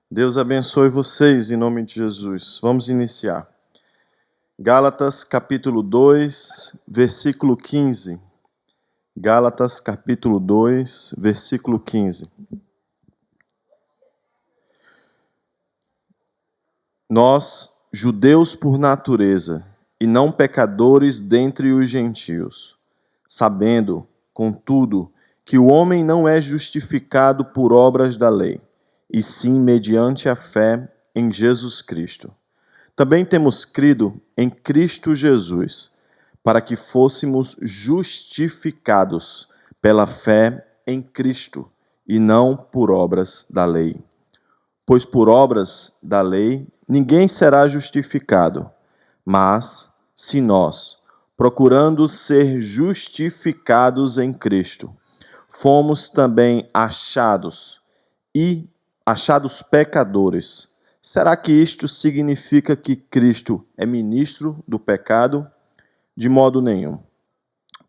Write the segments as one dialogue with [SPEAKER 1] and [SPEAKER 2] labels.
[SPEAKER 1] Deus abençoe vocês em nome de Jesus. Vamos iniciar. Gálatas capítulo 2, versículo 15. Gálatas capítulo 2, versículo 15. Nós, judeus por natureza, e não pecadores dentre os gentios, sabendo, contudo, que o homem não é justificado por obras da lei, e sim mediante a fé em Jesus Cristo. Também temos crido em Cristo Jesus, para que fôssemos justificados pela fé em Cristo, e não por obras da lei. Pois por obras da lei ninguém será justificado, mas se nós, procurando ser justificados em Cristo, fomos também achados pecadores, será que isto significa que Cristo é ministro do pecado? De modo nenhum.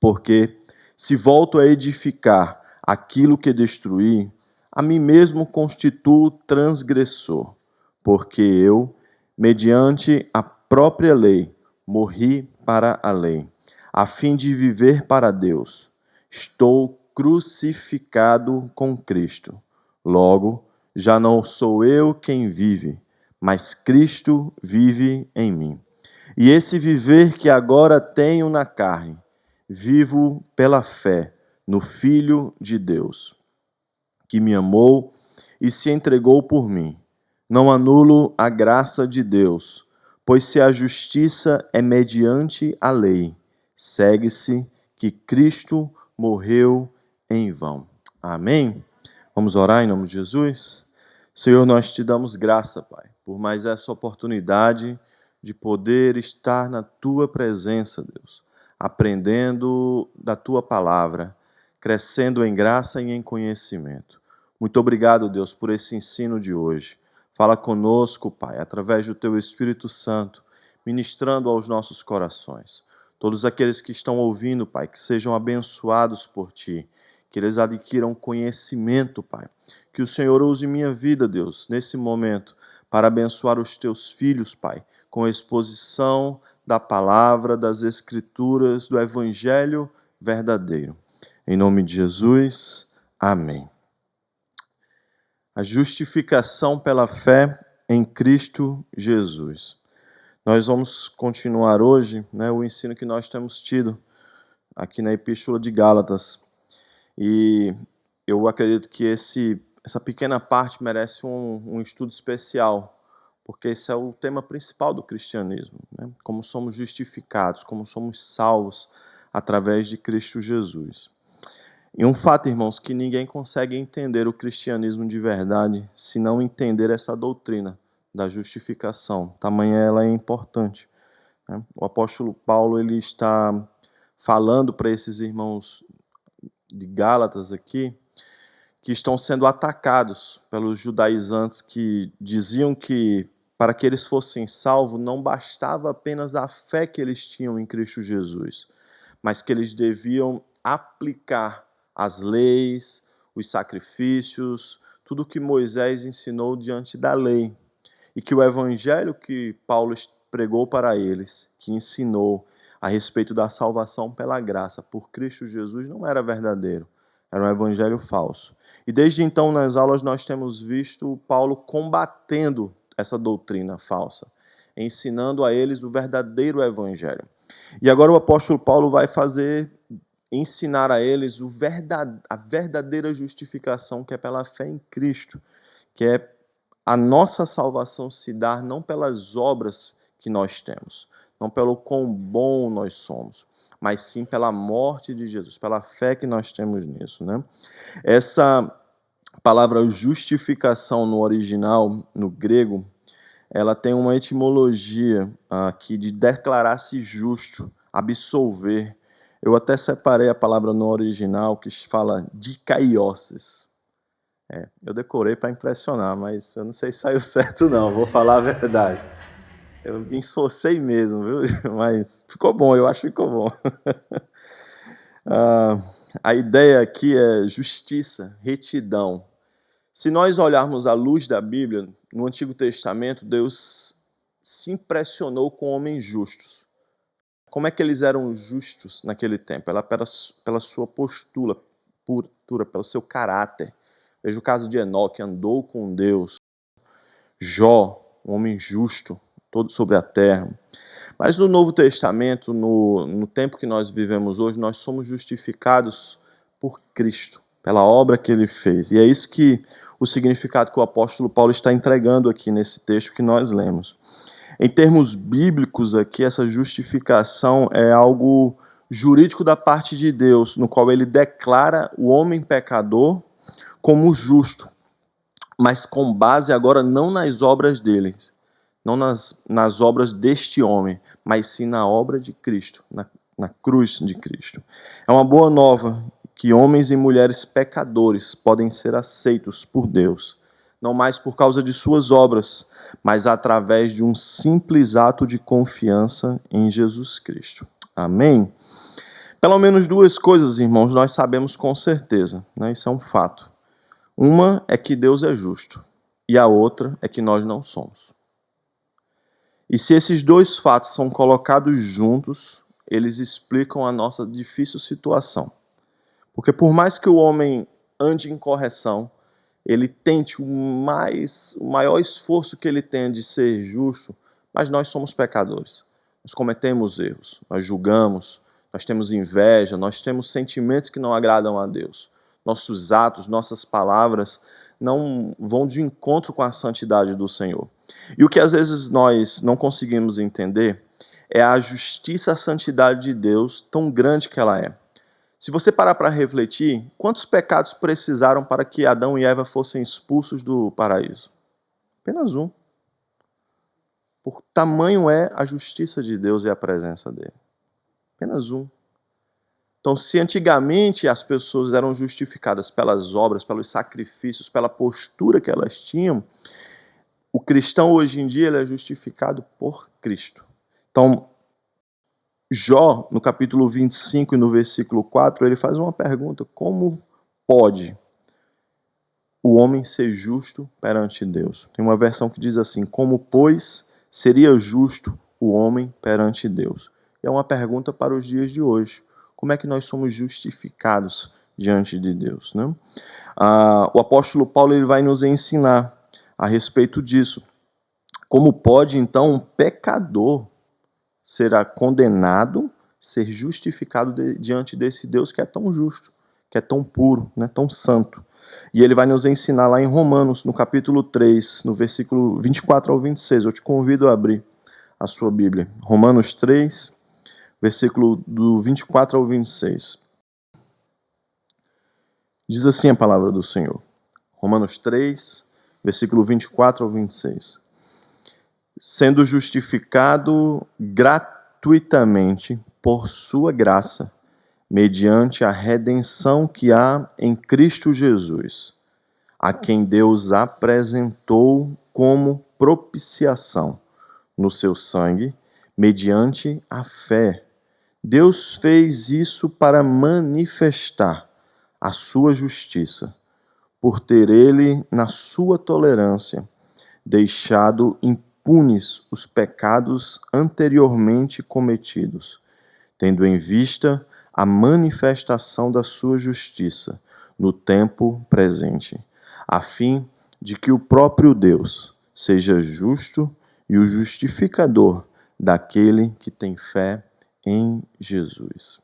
[SPEAKER 1] Porque se volto a edificar aquilo que destruí, a mim mesmo constituo transgressor, porque eu, mediante a própria lei, morri para a lei, a fim de viver para Deus. Estou crucificado com Cristo. Logo, já não sou eu quem vive, mas Cristo vive em mim. E esse viver que agora tenho na carne, vivo pela fé no Filho de Deus, que me amou e se entregou por mim. Não anulo a graça de Deus, pois se a justiça é mediante a lei, segue-se que Cristo morreu em vão. Amém? Vamos orar em nome de Jesus? Senhor, nós te damos graça, Pai, por mais essa oportunidade de poder estar na Tua presença, Deus, aprendendo da Tua palavra, crescendo em graça e em conhecimento. Muito obrigado, Deus, por esse ensino de hoje. Fala conosco, Pai, através do Teu Espírito Santo, ministrando aos nossos corações. Todos aqueles que estão ouvindo, Pai, que sejam abençoados por Ti, que eles adquiram conhecimento, Pai. Que o Senhor use minha vida, Deus, nesse momento, para abençoar os Teus filhos, Pai, com a exposição da palavra, das Escrituras, do Evangelho verdadeiro. Em nome de Jesus, amém. A justificação pela fé em Cristo Jesus. Nós vamos continuar hoje, o ensino que nós temos tido aqui na Epístola de Gálatas. E eu acredito que essa pequena parte merece um estudo especial, porque esse é o tema principal do cristianismo, Como somos justificados, como somos salvos através de Cristo Jesus. E um fato, irmãos, que ninguém consegue entender o cristianismo de verdade se não entender essa doutrina da justificação. Tamanha ela é importante. O apóstolo Paulo ele está falando para esses irmãos de Gálatas aqui, que estão sendo atacados pelos judaizantes que diziam que para que eles fossem salvos não bastava apenas a fé que eles tinham em Cristo Jesus, mas que eles deviam aplicar as leis, os sacrifícios, tudo que Moisés ensinou diante da lei. E que o evangelho que Paulo pregou para eles, que ensinou a respeito da salvação pela graça por Cristo Jesus, não era verdadeiro. Era um evangelho falso. E desde então, nas aulas, nós temos visto Paulo combatendo essa doutrina falsa, ensinando a eles o verdadeiro evangelho. E agora o apóstolo Paulo vai ensinar a eles a verdadeira justificação, que é pela fé em Cristo, que é a nossa salvação se dar não pelas obras que nós temos, não pelo quão bom nós somos, mas sim pela morte de Jesus, pela fé que nós temos nisso, Essa palavra justificação no original, no grego, ela tem uma etimologia aqui de declarar-se justo, absolver. Eu até separei a palavra no original que fala dikaioses. Eu decorei para impressionar, mas eu não sei se saiu certo não, vou falar a verdade. Eu me esforcei mesmo, viu? Mas ficou bom, eu acho que ficou bom. A ideia aqui é justiça, retidão. Se nós olharmos à luz da Bíblia, no Antigo Testamento, Deus se impressionou com homens justos. Como é que eles eram justos naquele tempo? Ela pela sua postura, pelo seu caráter. Veja o caso de Enoque, andou com Deus. Jó, um homem justo, todo sobre a terra. Mas no Novo Testamento, no tempo que nós vivemos hoje, nós somos justificados por Cristo, pela obra que Ele fez. E é isso que o significado que o apóstolo Paulo está entregando aqui nesse texto que nós lemos. Em termos bíblicos aqui, essa justificação é algo jurídico da parte de Deus, no qual Ele declara o homem pecador como justo, mas com base agora não nas obras dele, não nas obras deste homem, mas sim na obra de Cristo, na cruz de Cristo. É uma boa nova que homens e mulheres pecadores podem ser aceitos por Deus, não mais por causa de suas obras, mas através de um simples ato de confiança em Jesus Cristo. Amém? Pelo menos duas coisas, irmãos, nós sabemos com certeza, né? Isso é um fato. Uma é que Deus é justo, e a outra é que nós não somos. E se esses dois fatos são colocados juntos, eles explicam a nossa difícil situação. Porque por mais que o homem ande em correção, ele tente o maior esforço que ele tenha de ser justo, mas nós somos pecadores. Nós cometemos erros, nós julgamos, nós temos inveja, nós temos sentimentos que não agradam a Deus. Nossos atos, nossas palavras não vão de encontro com a santidade do Senhor. E o que às vezes nós não conseguimos entender é a justiça, a santidade de Deus tão grande que ela é. Se você parar para refletir, quantos pecados precisaram para que Adão e Eva fossem expulsos do paraíso? Apenas um. Por tamanho é a justiça de Deus e a presença dele. Apenas um. Então, se antigamente as pessoas eram justificadas pelas obras, pelos sacrifícios, pela postura que elas tinham, o cristão hoje em dia ele é justificado por Cristo. Então, Jó, no capítulo 25 e no versículo 4, ele faz uma pergunta: como pode o homem ser justo perante Deus? Tem uma versão que diz assim: como, pois, seria justo o homem perante Deus? E é uma pergunta para os dias de hoje. Como é que nós somos justificados diante de Deus, né? O apóstolo Paulo ele vai nos ensinar a respeito disso. Como pode, então, um pecador será condenado, ser justificado diante desse Deus que é tão justo, que é tão puro, né, tão santo? E ele vai nos ensinar lá em Romanos, no capítulo 3, no versículo 24 ao 26. Eu te convido a abrir a sua Bíblia. Romanos 3, versículo do 24 ao 26. Diz assim a palavra do Senhor. Romanos 3, versículo 24 ao 26. Sendo justificado gratuitamente por sua graça, mediante a redenção que há em Cristo Jesus, a quem Deus apresentou como propiciação no seu sangue, mediante a fé. Deus fez isso para manifestar a sua justiça, por ter ele, na sua tolerância, deixado impunes os pecados anteriormente cometidos, tendo em vista a manifestação da sua justiça no tempo presente, a fim de que o próprio Deus seja justo e o justificador daquele que tem fé em Jesus.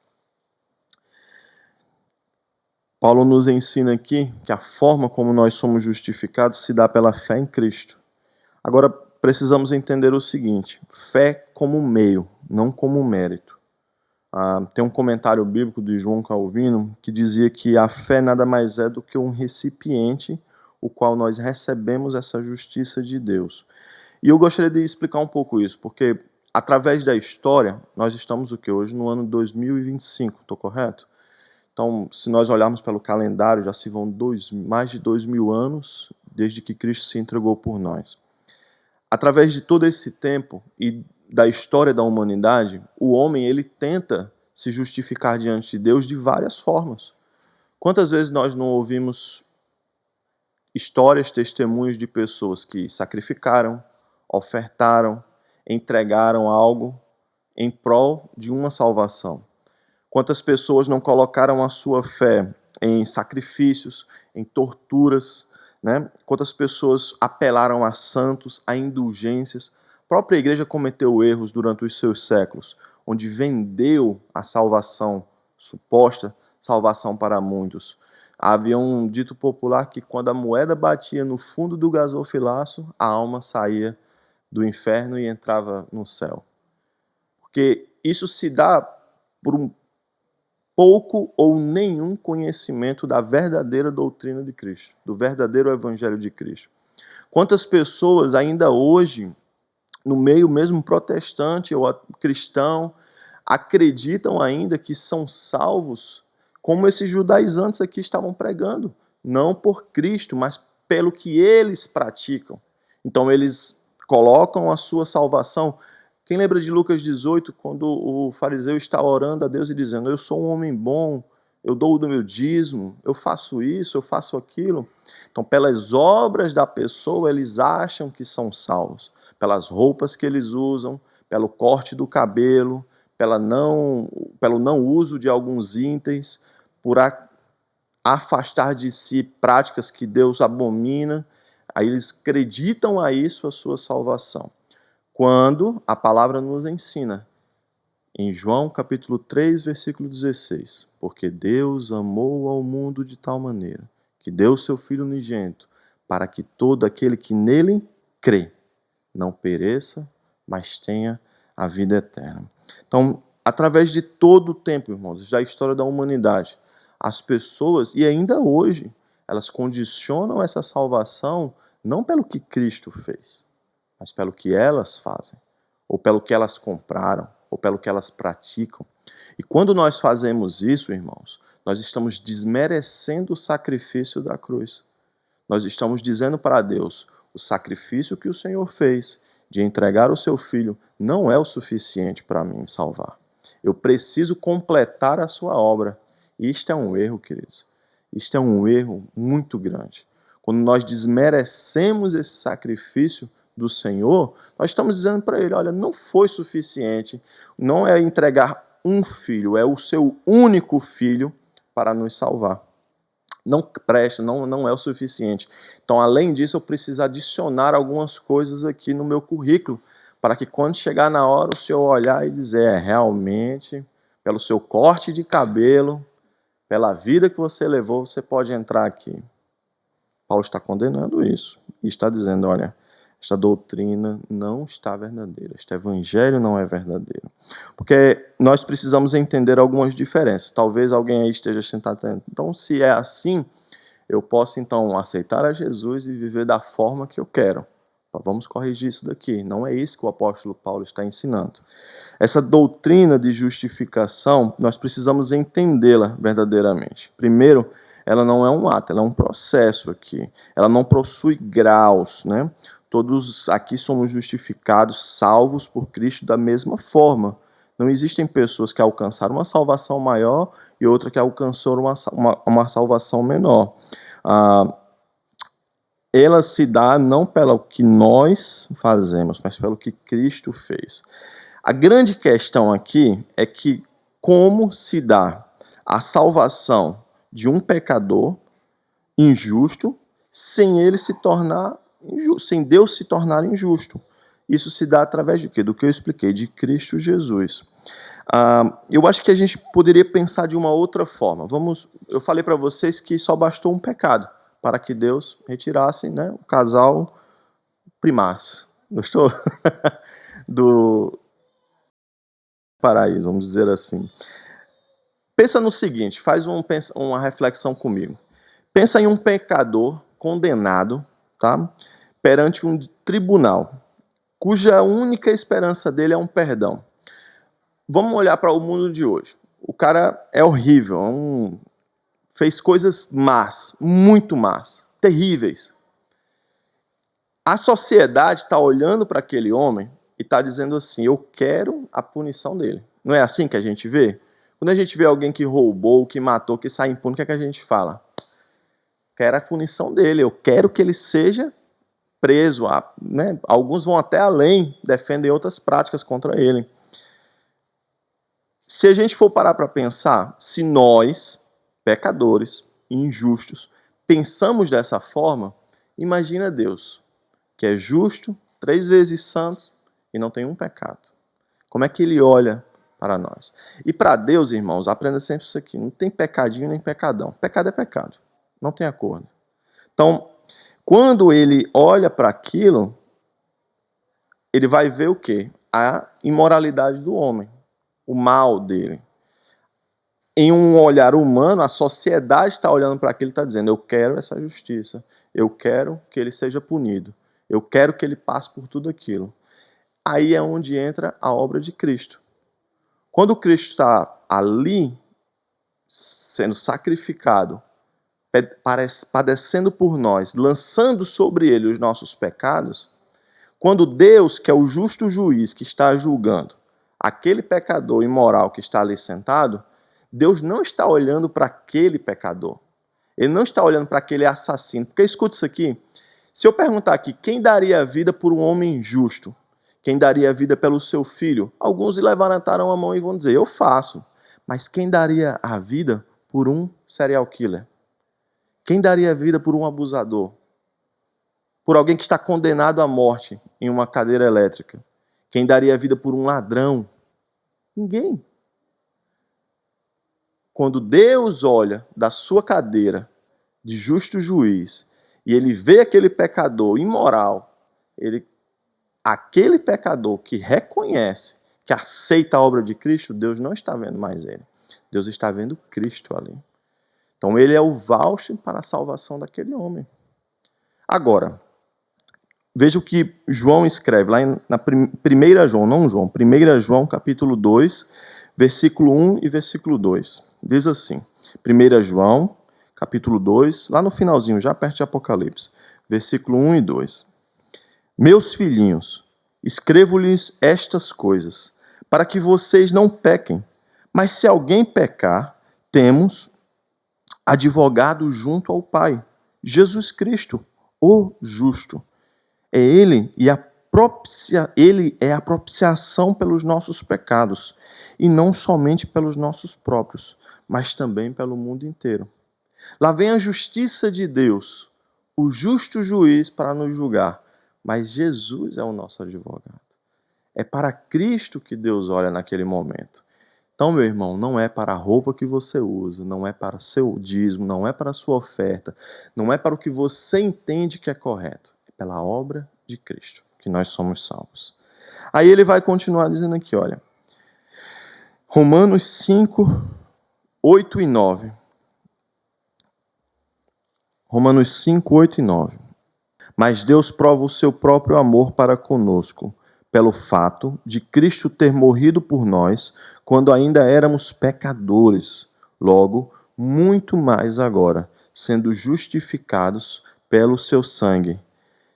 [SPEAKER 1] Paulo nos ensina aqui que a forma como nós somos justificados se dá pela fé em Cristo. Agora, precisamos entender o seguinte: fé como meio, não como mérito. Tem um comentário bíblico de João Calvino que dizia que a fé nada mais é do que um recipiente o qual nós recebemos essa justiça de Deus. E eu gostaria de explicar um pouco isso, porque através da história, nós estamos o que hoje? No ano 2025, estou correto? Então, se nós olharmos pelo calendário, já se vão mais de 2000 anos desde que Cristo se entregou por nós. Através de todo esse tempo e da história da humanidade, o homem ele tenta se justificar diante de Deus de várias formas. Quantas vezes nós não ouvimos histórias, testemunhos de pessoas que sacrificaram, ofertaram, entregaram algo em prol de uma salvação. Quantas pessoas não colocaram a sua fé em sacrifícios, em torturas, né? Quantas pessoas apelaram a santos, a indulgências. A própria igreja cometeu erros durante os seus séculos, onde vendeu a salvação, suposta salvação para muitos. Havia um dito popular que quando a moeda batia no fundo do gasofilaço, a alma saía do inferno e entrava no céu. Porque isso se dá por um pouco ou nenhum conhecimento da verdadeira doutrina de Cristo, do verdadeiro evangelho de Cristo. Quantas pessoas ainda hoje, no meio mesmo protestante ou cristão, acreditam ainda que são salvos, como esses judaizantes aqui estavam pregando, não por Cristo, mas pelo que eles praticam. Então eles colocam a sua salvação. Quem lembra de Lucas 18, quando o fariseu está orando a Deus e dizendo: eu sou um homem bom, eu dou o meu dízimo, eu faço isso, eu faço aquilo. Então, pelas obras da pessoa, eles acham que são salvos. Pelas roupas que eles usam, pelo corte do cabelo, pelo não uso de alguns itens, por afastar de si práticas que Deus abomina. Aí eles acreditam a isso a sua salvação. Quando a palavra nos ensina, em João capítulo 3, versículo 16, porque Deus amou ao mundo de tal maneira, que deu o seu Filho unigênito, para que todo aquele que nele crê, não pereça, mas tenha a vida eterna. Então, através de todo o tempo, irmãos, da história da humanidade, as pessoas, e ainda hoje, elas condicionam essa salvação não pelo que Cristo fez, mas pelo que elas fazem, ou pelo que elas compraram, ou pelo que elas praticam. E quando nós fazemos isso, irmãos, nós estamos desmerecendo o sacrifício da cruz. Nós estamos dizendo para Deus: o sacrifício que o Senhor fez de entregar o seu Filho não é o suficiente para mim salvar. Eu preciso completar a sua obra. E isto é um erro, queridos. Isto é um erro muito grande. Quando nós desmerecemos esse sacrifício do Senhor, nós estamos dizendo para Ele: olha, não foi suficiente, não é entregar um filho, é o seu único filho para nos salvar. Não presta, não é o suficiente. Então, além disso, eu preciso adicionar algumas coisas aqui no meu currículo, para que quando chegar na hora, o Senhor olhar e dizer: realmente, pelo seu corte de cabelo, pela vida que você levou, você pode entrar aqui. Paulo está condenando isso e está dizendo: olha, esta doutrina não está verdadeira, este evangelho não é verdadeiro. Porque nós precisamos entender algumas diferenças. Talvez alguém aí esteja sentado. Então, se é assim, eu posso então aceitar a Jesus e viver da forma que eu quero. Vamos corrigir isso daqui. Não é isso que o apóstolo Paulo está ensinando. Essa doutrina de justificação, nós precisamos entendê-la verdadeiramente. Primeiro, ela não é um ato, ela é um processo aqui. Ela não possui graus, né? Todos aqui somos justificados, salvos por Cristo da mesma forma. Não existem pessoas que alcançaram uma salvação maior e outra que alcançou uma salvação menor. Ela se dá não pelo que nós fazemos, mas pelo que Cristo fez. A grande questão aqui é que como se dá a salvação de um pecador injusto sem ele se tornar injusto, sem Deus se tornar injusto. Isso se dá através de quê? Do que eu expliquei, de Cristo Jesus. Eu acho que a gente poderia pensar de uma outra forma. Eu falei para vocês que só bastou um pecado para que Deus retirasse, né, o casal primasse. Gostou? Do paraíso, vamos dizer assim. Pensa no seguinte, faz uma reflexão comigo. Pensa em um pecador condenado, tá, perante um tribunal, cuja única esperança dele é um perdão. Vamos olhar para o mundo de hoje. O cara é horrível, fez coisas más, muito más, terríveis. A sociedade está olhando para aquele homem e está dizendo assim: eu quero a punição dele. Não é assim que a gente vê? Quando a gente vê alguém que roubou, que matou, que sai impune, o que é que a gente fala? quero a punição dele, eu quero que ele seja preso. Né? Alguns vão até além, defendem outras práticas contra ele. Se a gente for parar para pensar, se nós, pecadores, injustos, pensamos dessa forma, imagina Deus, que é justo, 3 vezes santo e não tem um pecado. Como é que ele olha para nós? E para Deus, irmãos, aprenda sempre isso aqui, não tem pecadinho nem pecadão. Pecado é pecado, não tem acordo. Então, quando ele olha para aquilo, ele vai ver o quê? A imoralidade do homem, o mal dele. Em um olhar humano, a sociedade está olhando para aquilo e está dizendo, eu quero essa justiça, eu quero que ele seja punido, eu quero que ele passe por tudo aquilo. Aí é onde entra a obra de Cristo. Quando Cristo está ali, sendo sacrificado, padecendo por nós, lançando sobre ele os nossos pecados, quando Deus, que é o justo juiz que está julgando aquele pecador imoral que está ali sentado, Deus não está olhando para aquele pecador. Ele não está olhando para aquele assassino. Porque escuta isso aqui. Se eu perguntar aqui, quem daria a vida por um homem justo? Quem daria a vida pelo seu filho? Alguns levantaram a mão e vão dizer, eu faço. Mas quem daria a vida por um serial killer? Quem daria a vida por um abusador? Por alguém que está condenado à morte em uma cadeira elétrica? Quem daria a vida por um ladrão? Ninguém. Quando Deus olha da sua cadeira de justo juiz e ele vê aquele pecador imoral, aquele pecador que reconhece, que aceita a obra de Cristo, Deus não está vendo mais ele. Deus está vendo Cristo ali. Então ele é o voucher para a salvação daquele homem. Agora, veja o que João escreve lá na 1 João, não João, 1 João capítulo 2, versículo 1 e versículo 2. Diz assim, 1 João capítulo 2, lá no finalzinho, já perto de Apocalipse, versículo 1 e 2. Meus filhinhos, escrevo-lhes estas coisas, para que vocês não pequem. Mas se alguém pecar, temos advogado junto ao Pai, Jesus Cristo, o justo. Ele é a propiciação pelos nossos pecados, e não somente pelos nossos próprios, mas também pelo mundo inteiro. Lá vem a justiça de Deus, o justo juiz para nos julgar, mas Jesus é o nosso advogado. É para Cristo que Deus olha naquele momento. Então, meu irmão, não é para a roupa que você usa, não é para o seu dízimo, não é para a sua oferta, não é para o que você entende que é correto. É pela obra de Cristo que nós somos salvos. Aí ele vai continuar dizendo aqui, olha, Romanos 5, 8 e 9. Romanos 5, 8 e 9. Mas Deus prova o seu próprio amor para conosco, pelo fato de Cristo ter morrido por nós quando ainda éramos pecadores. Logo, muito mais agora, sendo justificados pelo seu sangue,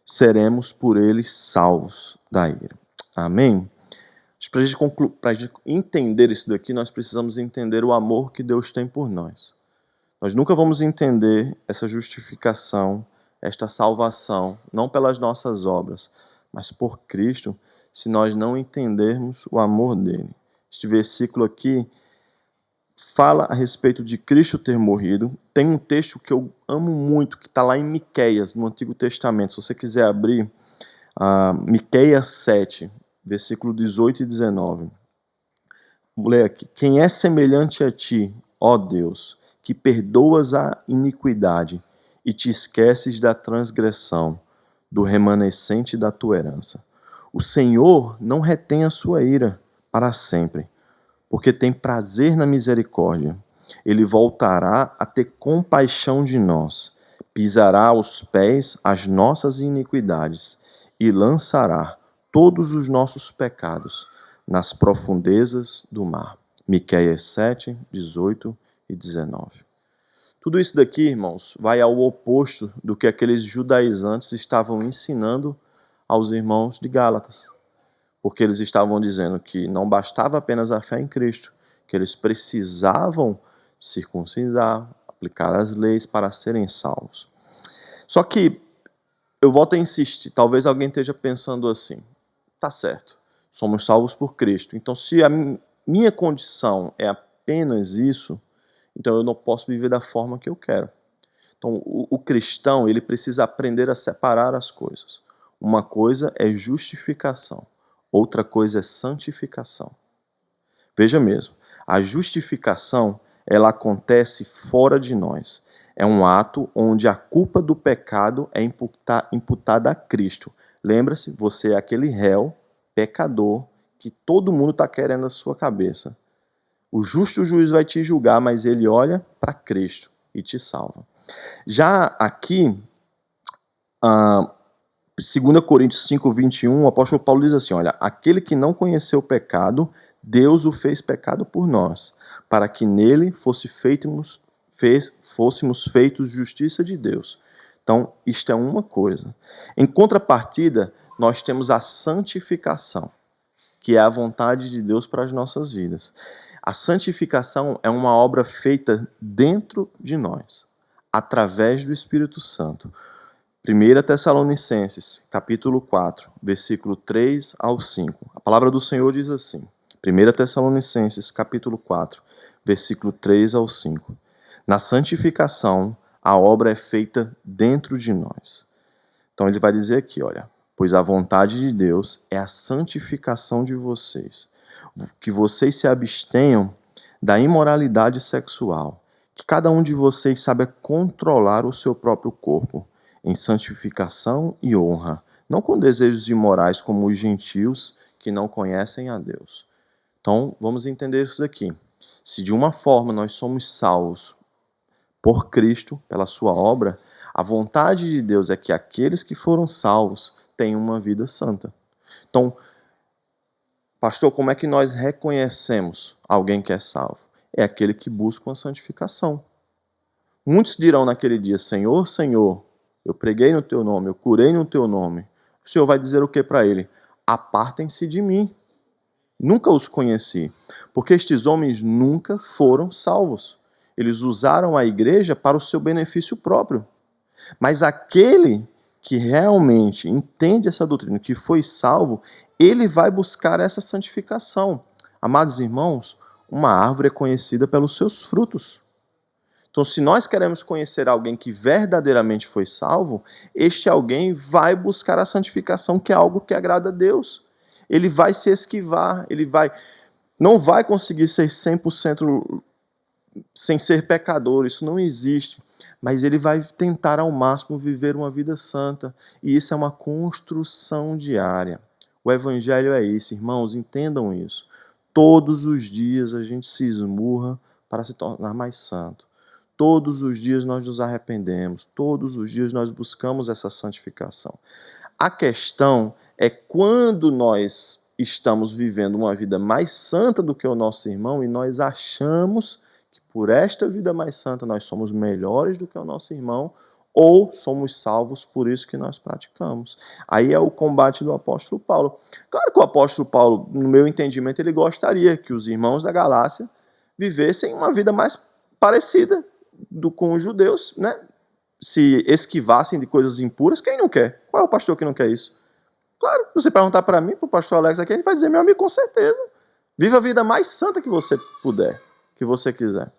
[SPEAKER 1] seremos por ele salvos da ira. Amém? Para a gente entender isso daqui, nós precisamos entender o amor que Deus tem por nós. Nós nunca vamos entender essa justificação, esta salvação, não pelas nossas obras, mas por Cristo, se nós não entendermos o amor dele. Este versículo aqui fala a respeito de Cristo ter morrido. Tem um texto que eu amo muito, que está lá em Miqueias, no Antigo Testamento. Se você quiser abrir, Miqueias 7, versículo 18 e 19. Vou ler aqui. Quem é semelhante a ti, ó Deus, que perdoas a iniquidade e te esqueces da transgressão, do remanescente da tua herança. O Senhor não retém a sua ira para sempre, porque tem prazer na misericórdia. Ele voltará a ter compaixão de nós, pisará aos pés as nossas iniquidades e lançará todos os nossos pecados nas profundezas do mar. Miqueias 7, 18 e 19. Tudo isso daqui, irmãos, vai ao oposto do que aqueles judaizantes estavam ensinando aos irmãos de Gálatas. Porque eles estavam dizendo que não bastava apenas a fé em Cristo, que eles precisavam circuncidar, aplicar as leis para serem salvos. Só que eu volto a insistir, talvez alguém esteja pensando assim, tá certo, somos salvos por Cristo, então se a minha condição é apenas isso, então eu não posso viver da forma que eu quero. Então o cristão, ele precisa aprender a separar as coisas. Uma coisa é justificação, outra coisa é santificação. Veja mesmo, a justificação, ela acontece fora de nós. É um ato onde a culpa do pecado é imputada a Cristo. Lembra-se, você é aquele réu, pecador, que todo mundo está querendo na sua cabeça. O justo juiz vai te julgar, mas ele olha para Cristo e te salva. Já aqui, 2 Coríntios 5, 21, o apóstolo Paulo diz assim, olha, aquele que não conheceu o pecado, Deus o fez pecado por nós, para que nele fôssemos feitos justiça de Deus. Então, isto é uma coisa. Em contrapartida, nós temos a santificação, que é a vontade de Deus para as nossas vidas. A santificação é uma obra feita dentro de nós, através do Espírito Santo. 1 Tessalonicenses, capítulo 4, versículo 3 ao 5. A palavra do Senhor diz assim, 1 Tessalonicenses, capítulo 4, versículo 3 ao 5. Na santificação, a obra é feita dentro de nós. Então ele vai dizer aqui, olha, pois a vontade de Deus é a santificação de vocês, que vocês se abstenham da imoralidade sexual, que cada um de vocês saiba controlar o seu próprio corpo, em santificação e honra, não com desejos imorais como os gentios que não conhecem a Deus. Então, vamos entender isso daqui. Se de uma forma nós somos salvos por Cristo, pela sua obra, a vontade de Deus é que aqueles que foram salvos tenham uma vida santa. Então, pastor, como é que nós reconhecemos alguém que é salvo? É aquele que busca uma santificação. Muitos dirão naquele dia, Senhor, Senhor, eu preguei no teu nome, eu curei no teu nome. O Senhor vai dizer o que para ele? Apartem-se de mim. Nunca os conheci. Porque estes homens nunca foram salvos. Eles usaram a igreja para o seu benefício próprio. Mas aquele que realmente entende essa doutrina, que foi salvo, ele vai buscar essa santificação. Amados irmãos, uma árvore é conhecida pelos seus frutos. Então, se nós queremos conhecer alguém que verdadeiramente foi salvo, este alguém vai buscar a santificação, que é algo que agrada a Deus. Ele vai se esquivar, não vai conseguir ser 100% sem ser pecador, isso não existe. Mas ele vai tentar ao máximo viver uma vida santa. E isso é uma construção diária. O evangelho é isso, irmãos, entendam isso. Todos os dias a gente se esmurra para se tornar mais santo. Todos os dias nós nos arrependemos, todos os dias nós buscamos essa santificação. A questão é quando nós estamos vivendo uma vida mais santa do que o nosso irmão e nós achamos que por esta vida mais santa nós somos melhores do que o nosso irmão ou somos salvos por isso que nós praticamos. Aí é o combate do apóstolo Paulo. Claro que o apóstolo Paulo, no meu entendimento, ele gostaria que os irmãos da Galácia vivessem uma vida mais parecida com os judeus, né? Se esquivassem de coisas impuras, quem não quer? Qual é o pastor que não quer isso? Claro, se você perguntar para mim, para o pastor Alex aqui, ele vai dizer, meu amigo, com certeza. Viva a vida mais santa que você puder, que você quiser.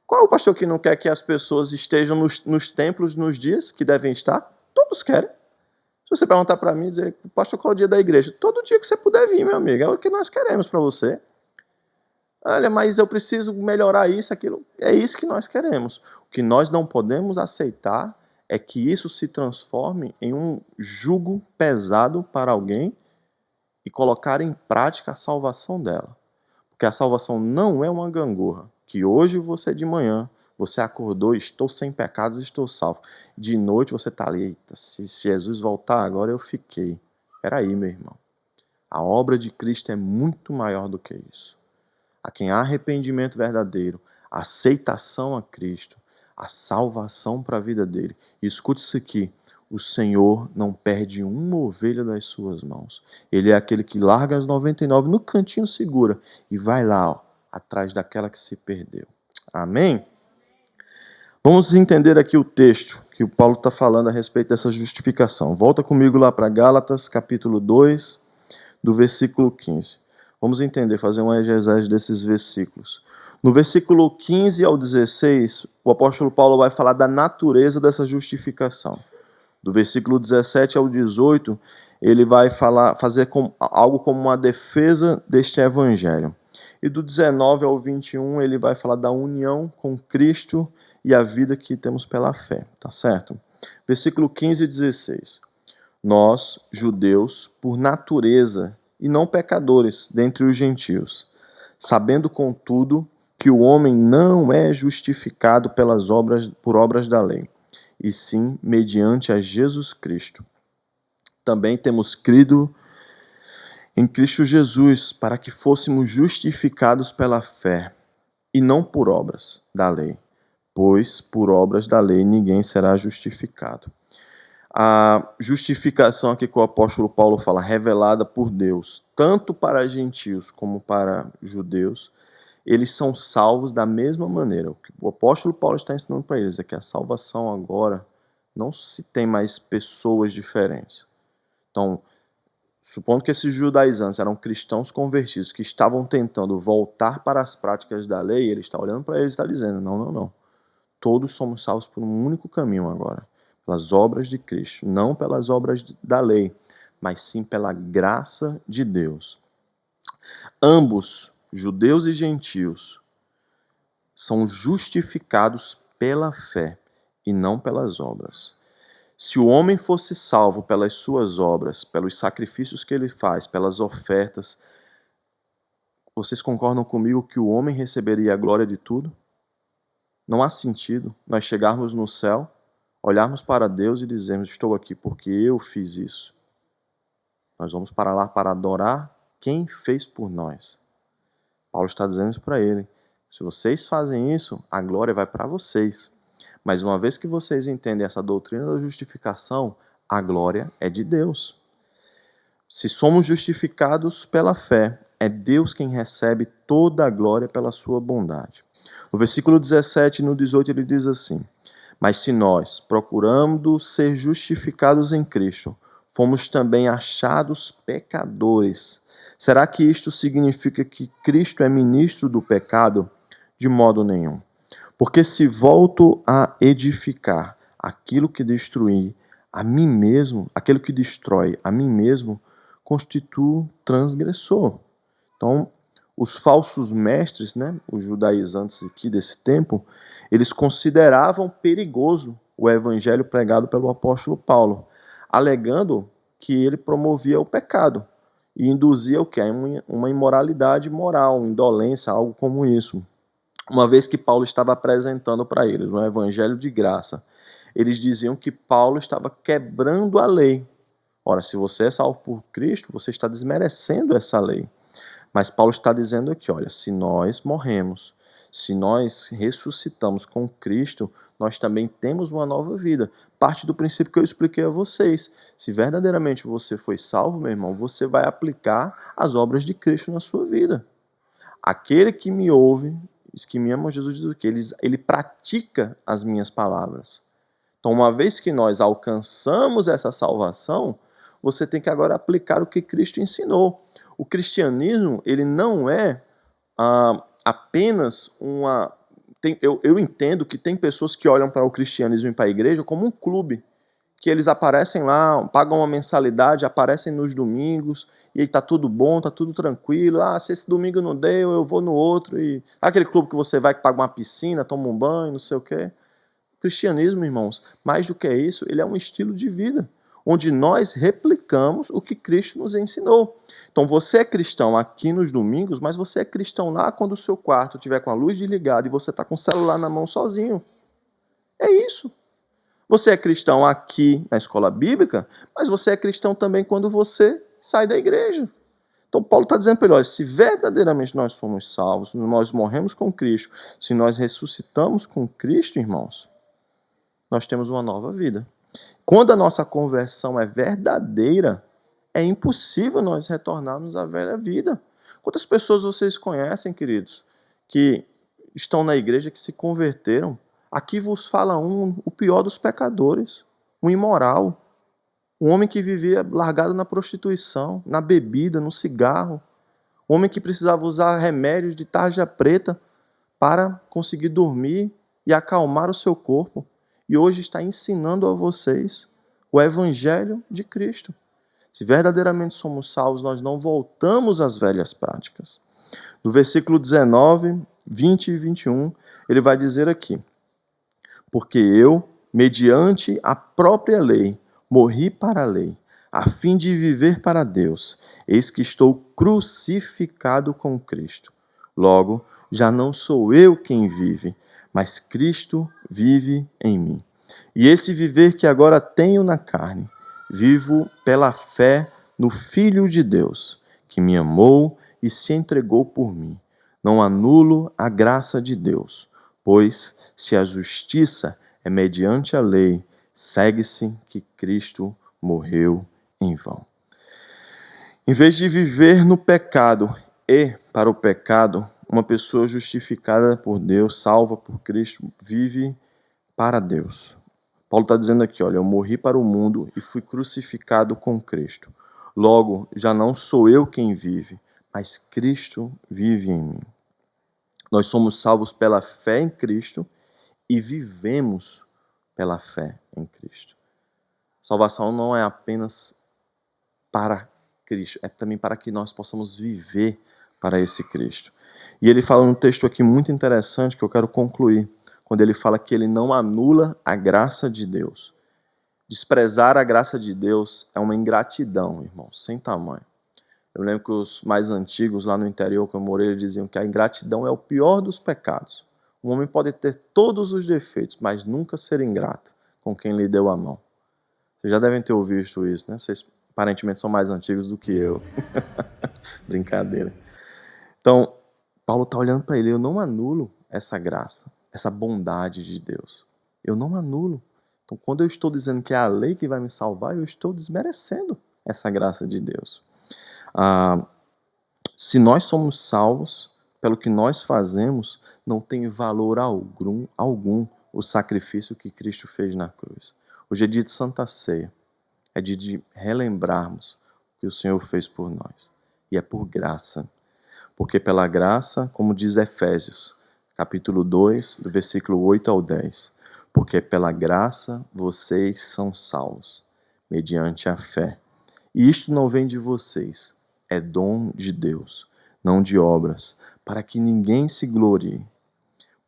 [SPEAKER 1] Qual é o pastor que não quer que as pessoas estejam nos templos nos dias que devem estar? Todos querem. Se você perguntar para mim, dizer, pastor, qual é o dia da igreja? Todo dia que você puder vir, meu amigo, é o que nós queremos para você. Olha, mas eu preciso melhorar isso, aquilo. É isso que nós queremos. O que nós não podemos aceitar é que isso se transforme em um jugo pesado para alguém e colocar em prática a salvação dela. Porque a salvação não é uma gangorra, que hoje você de manhã, você acordou, estou sem pecados, estou salvo. De noite você está ali, eita, se Jesus voltar agora eu fiquei. Peraí, meu irmão. A obra de Cristo é muito maior do que isso. A quem há arrependimento verdadeiro, a aceitação a Cristo, a salvação para a vida dele. E escute isso aqui, o Senhor não perde uma ovelha das suas mãos. Ele é aquele que larga as 99 no cantinho segura e vai lá, ó, atrás daquela que se perdeu. Amém? Vamos entender aqui o texto que o Paulo está falando a respeito dessa justificação. Volta comigo lá para Gálatas, capítulo 2, do versículo 15. Vamos entender, fazer uma exegese desses versículos. No versículo 15 ao 16, o apóstolo Paulo vai falar da natureza dessa justificação. Do versículo 17 ao 18, ele vai fazer algo como uma defesa deste evangelho. E do 19 ao 21, ele vai falar da união com Cristo e a vida que temos pela fé, tá certo? Versículo 15 e 16. Nós, judeus, por natureza, e não pecadores dentre os gentios, sabendo, contudo, que o homem não é justificado por obras da lei, e sim mediante a Jesus Cristo. Também temos crido em Cristo Jesus, para que fôssemos justificados pela fé, e não por obras da lei, pois por obras da lei ninguém será justificado. A justificação aqui que o apóstolo Paulo fala, revelada por Deus, tanto para gentios como para judeus, eles são salvos da mesma maneira. O que o apóstolo Paulo está ensinando para eles é que a salvação agora não se tem mais pessoas diferentes. Então, supondo que esses judaizantes eram cristãos convertidos que estavam tentando voltar para as práticas da lei, ele está olhando para eles e está dizendo, não. Todos somos salvos por um único caminho agora, pelas obras de Cristo, não pelas obras da lei, mas sim pela graça de Deus. Ambos, judeus e gentios, são justificados pela fé e não pelas obras. Se o homem fosse salvo pelas suas obras, pelos sacrifícios que ele faz, pelas ofertas, vocês concordam comigo que o homem receberia a glória de tudo? Não há sentido nós chegarmos no céu, olharmos para Deus e dizermos, estou aqui porque eu fiz isso. Nós vamos para lá para adorar quem fez por nós. Paulo está dizendo isso para ele. Se vocês fazem isso, a glória vai para vocês. Mas uma vez que vocês entendem essa doutrina da justificação, a glória é de Deus. Se somos justificados pela fé, é Deus quem recebe toda a glória pela sua bondade. No versículo 17 e no 18 ele diz assim, mas se nós, procurando ser justificados em Cristo, fomos também achados pecadores, será que isto significa que Cristo é ministro do pecado? De modo nenhum. Porque se volto a edificar aquilo que destruí a mim mesmo, aquilo que destrói a mim mesmo, constituo transgressor. Então, os falsos mestres, os judaizantes aqui desse tempo, eles consideravam perigoso o evangelho pregado pelo apóstolo Paulo, alegando que ele promovia o pecado e induzia o quê? Uma imoralidade moral, indolência, algo como isso. Uma vez que Paulo estava apresentando para eles um evangelho de graça, eles diziam que Paulo estava quebrando a lei. Ora, se você é salvo por Cristo, você está desmerecendo essa lei. Mas Paulo está dizendo aqui, olha, se nós morremos, se nós ressuscitamos com Cristo, nós também temos uma nova vida. Parte do princípio que eu expliquei a vocês. Se verdadeiramente você foi salvo, meu irmão, você vai aplicar as obras de Cristo na sua vida. Aquele que me ouve, que me ama, Jesus diz o quê? Ele pratica as minhas palavras. Então, uma vez que nós alcançamos essa salvação, você tem que agora aplicar o que Cristo ensinou. O cristianismo, ele não é apenas uma... Eu entendo que tem pessoas que olham para o cristianismo e para a igreja como um clube, que eles aparecem lá, pagam uma mensalidade, aparecem nos domingos, e aí tá tudo bom, tá tudo tranquilo. Se esse domingo não deu, eu vou no outro. E aquele clube que você vai que paga uma piscina, toma um banho, não sei o quê. O cristianismo, irmãos, mais do que isso, ele é um estilo de vida, onde nós replicamos o que Cristo nos ensinou. Então você é cristão aqui nos domingos, mas você é cristão lá quando o seu quarto estiver com a luz desligada e você está com o celular na mão sozinho. É isso. Você é cristão aqui na escola bíblica, mas você é cristão também quando você sai da igreja. Então Paulo está dizendo para ele, olha, se verdadeiramente nós somos salvos, nós morremos com Cristo, se nós ressuscitamos com Cristo, irmãos, nós temos uma nova vida. Quando a nossa conversão é verdadeira, é impossível nós retornarmos à velha vida. Quantas pessoas vocês conhecem, queridos, que estão na igreja, que se converteram, Aqui vos fala o pior dos pecadores, um imoral, um homem que vivia largado na prostituição, na bebida, no cigarro, um homem que precisava usar remédios de tarja preta para conseguir dormir e acalmar o seu corpo. E hoje está ensinando a vocês o Evangelho de Cristo. Se verdadeiramente somos salvos, nós não voltamos às velhas práticas. No versículo 19, 20 e 21, ele vai dizer aqui: porque eu, mediante a própria lei, morri para a lei, a fim de viver para Deus. Eis que estou crucificado com Cristo. Logo, já não sou eu quem vive, mas Cristo vive em mim. E esse viver que agora tenho na carne, vivo pela fé no Filho de Deus, que me amou e se entregou por mim. Não anulo a graça de Deus, pois se a justiça é mediante a lei, segue-se que Cristo morreu em vão. Em vez de viver no pecado e para o pecado, uma pessoa justificada por Deus, salva por Cristo, vive para Deus. Paulo está dizendo aqui, olha, eu morri para o mundo e fui crucificado com Cristo. Logo, já não sou eu quem vive, mas Cristo vive em mim. Nós somos salvos pela fé em Cristo e vivemos pela fé em Cristo. Salvação não é apenas para Cristo, é também para que nós possamos viver para esse Cristo. E ele fala um texto aqui muito interessante que eu quero concluir, quando ele fala que ele não anula a graça de Deus. Desprezar a graça de Deus é uma ingratidão, irmãos, sem tamanho. Eu lembro que os mais antigos, lá no interior que eu morei, eles diziam que a ingratidão é o pior dos pecados. Um homem pode ter todos os defeitos, mas nunca ser ingrato com quem lhe deu a mão. Vocês já devem ter ouvido isso, né? Vocês aparentemente são mais antigos do que eu. Brincadeira. Então, Paulo está olhando para ele, eu não anulo essa graça, essa bondade de Deus. Eu não anulo. Então, quando eu estou dizendo que é a lei que vai me salvar, eu estou desmerecendo essa graça de Deus. Se nós somos salvos, pelo que nós fazemos, não tem valor algum o sacrifício que Cristo fez na cruz. Hoje é dia de Santa Ceia. É dia de relembrarmos o que o Senhor fez por nós. E é por graça. Porque pela graça, como diz Efésios, capítulo 2, do versículo 8 ao 10, porque pela graça vocês são salvos, mediante a fé. E isto não vem de vocês, é dom de Deus, não de obras, para que ninguém se glorie.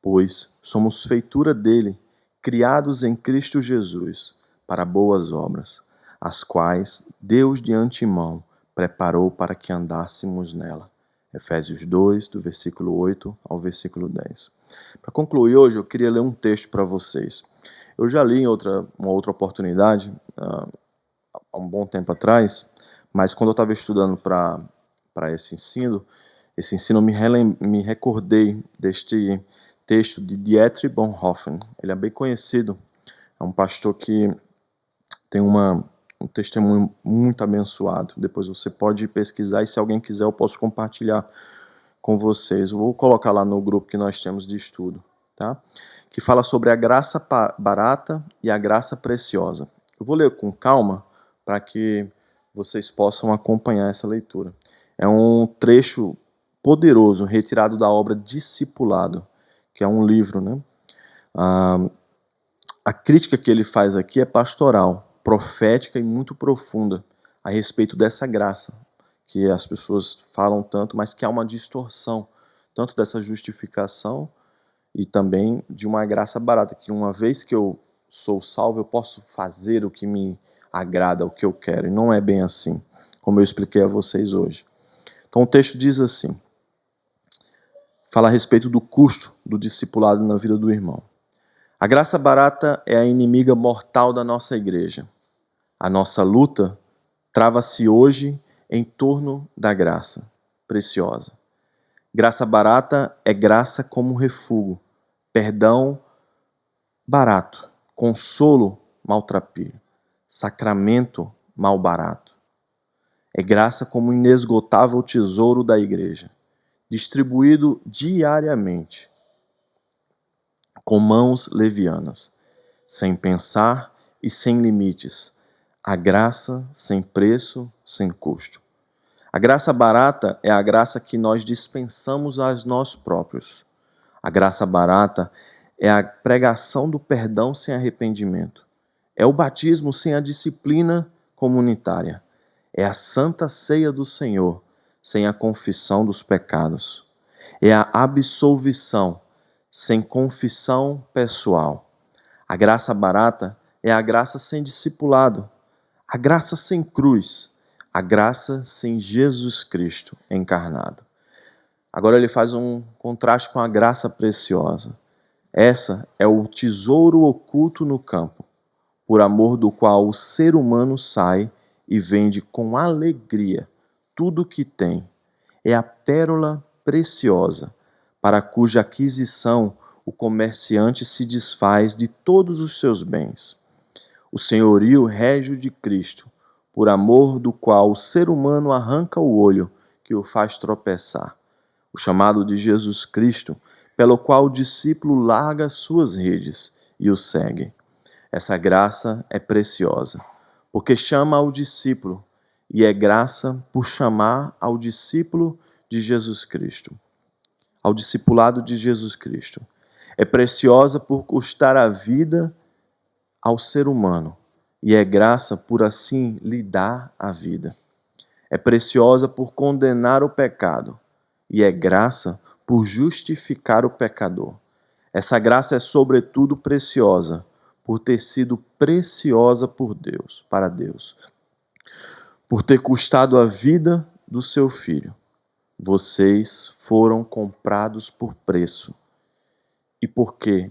[SPEAKER 1] Pois somos feitura dele, criados em Cristo Jesus, para boas obras, as quais Deus de antemão preparou para que andássemos nela. Efésios 2, do versículo 8 ao versículo 10. Para concluir hoje, eu queria ler um texto para vocês. Eu já li em uma outra oportunidade, há um bom tempo atrás, mas quando eu estava estudando para esse ensino me recordei deste texto de Dietrich Bonhoeffer. Ele é bem conhecido, é um pastor que tem um testemunho muito abençoado. Depois você pode pesquisar e se alguém quiser eu posso compartilhar com vocês. Eu vou colocar lá no grupo que nós temos de estudo, tá? Que fala sobre a graça barata e a graça preciosa. Eu vou ler com calma para que vocês possam acompanhar essa leitura. É um trecho poderoso, retirado da obra Discipulado, que é um livro, né? A crítica que ele faz aqui é pastoral, profética e muito profunda a respeito dessa graça, que as pessoas falam tanto, mas que há uma distorção, tanto dessa justificação e também de uma graça barata, que uma vez que eu sou salvo, eu posso fazer o que me agrada, o que eu quero, e não é bem assim, como eu expliquei a vocês hoje. Então o texto diz assim, fala a respeito do custo do discipulado na vida do irmão. A graça barata é a inimiga mortal da nossa igreja. A nossa luta trava-se hoje em torno da graça preciosa. Graça barata é graça como refúgio, perdão barato, consolo maltrapilho, sacramento mal barato. É graça como inesgotável tesouro da igreja, distribuído diariamente. com mãos levianas, sem pensar e sem limites. A graça sem preço, sem custo. A graça barata é a graça que nós dispensamos a nós próprios. A graça barata é a pregação do perdão sem arrependimento. É o batismo sem a disciplina comunitária. É a santa ceia do Senhor sem a confissão dos pecados. É a absolvição sem confissão pessoal. A graça barata é a graça sem discipulado. A graça sem cruz. A graça sem Jesus Cristo encarnado. Agora ele faz um contraste com a graça preciosa. Essa é o tesouro oculto no campo, por amor do qual o ser humano sai e vende com alegria tudo o que tem. É a pérola preciosa, para cuja aquisição o comerciante se desfaz de todos os seus bens. O senhorio régio de Cristo, por amor do qual o ser humano arranca o olho que o faz tropeçar. O chamado de Jesus Cristo, pelo qual o discípulo larga suas redes e o segue. Essa graça é preciosa, porque chama ao discípulo, e é graça por chamar ao discípulo de Jesus Cristo, ao discipulado de Jesus Cristo. É preciosa por custar a vida ao ser humano, e é graça por assim lhe dar a vida. É preciosa por condenar o pecado, e é graça por justificar o pecador. Essa graça é sobretudo preciosa, por ter sido preciosa por Deus, para Deus. Por ter custado a vida do seu filho. Vocês foram comprados por preço. E porque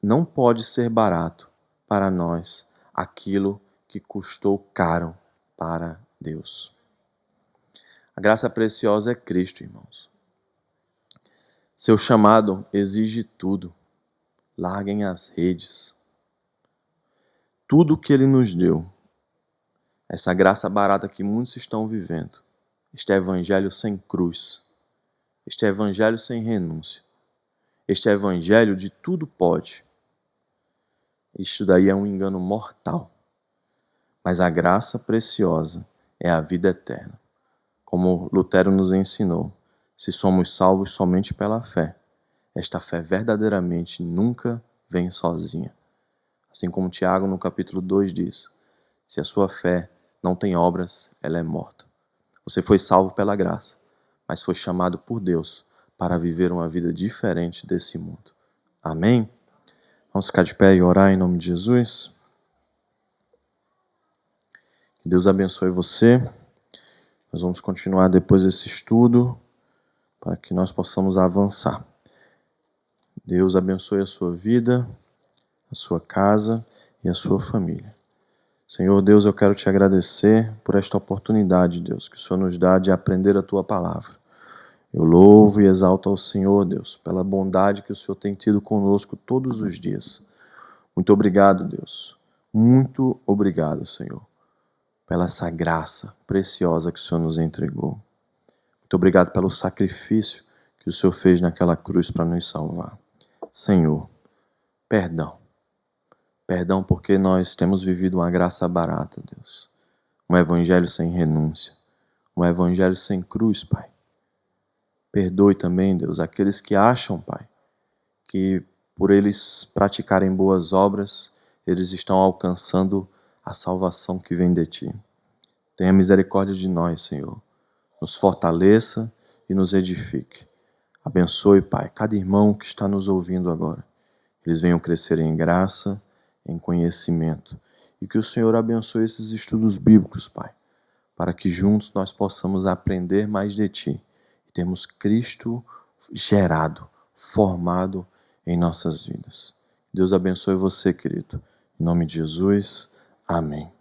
[SPEAKER 1] não pode ser barato para nós aquilo que custou caro para Deus. A graça preciosa é Cristo, irmãos. Seu chamado exige tudo. Larguem as redes. Tudo que Ele nos deu, essa graça barata que muitos estão vivendo, este evangelho sem cruz, este evangelho sem renúncia, este evangelho de tudo pode, isto daí é um engano mortal. Mas a graça preciosa é a vida eterna. Como Lutero nos ensinou, se somos salvos somente pela fé, esta fé verdadeiramente nunca vem sozinha. Assim como Tiago no capítulo 2 diz, se a sua fé não tem obras, ela é morta. Você foi salvo pela graça, mas foi chamado por Deus para viver uma vida diferente desse mundo. Amém? Vamos ficar de pé e orar em nome de Jesus? Que Deus abençoe você. Nós vamos continuar depois desse estudo para que nós possamos avançar. Deus abençoe a sua vida, a sua casa e a sua família. Senhor Deus, eu quero te agradecer por esta oportunidade, Deus, que o Senhor nos dá de aprender a tua palavra. Eu louvo e exalto ao Senhor, Deus, pela bondade que o Senhor tem tido conosco todos os dias. Muito obrigado, Deus. Muito obrigado, Senhor, pela essa graça preciosa que o Senhor nos entregou. Muito obrigado pelo sacrifício que o Senhor fez naquela cruz para nos salvar. Senhor, perdão. Perdão porque nós temos vivido uma graça barata, Deus. Um evangelho sem renúncia. Um evangelho sem cruz, Pai. Perdoe também, Deus, aqueles que acham, Pai, que por eles praticarem boas obras, eles estão alcançando a salvação que vem de Ti. Tenha misericórdia de nós, Senhor. Nos fortaleça e nos edifique. Abençoe, Pai, cada irmão que está nos ouvindo agora. Eles venham crescer em graça, em conhecimento. E que o Senhor abençoe esses estudos bíblicos, Pai, para que juntos nós possamos aprender mais de Ti e termos Cristo gerado, formado em nossas vidas. Deus abençoe você, querido. Em nome de Jesus, amém.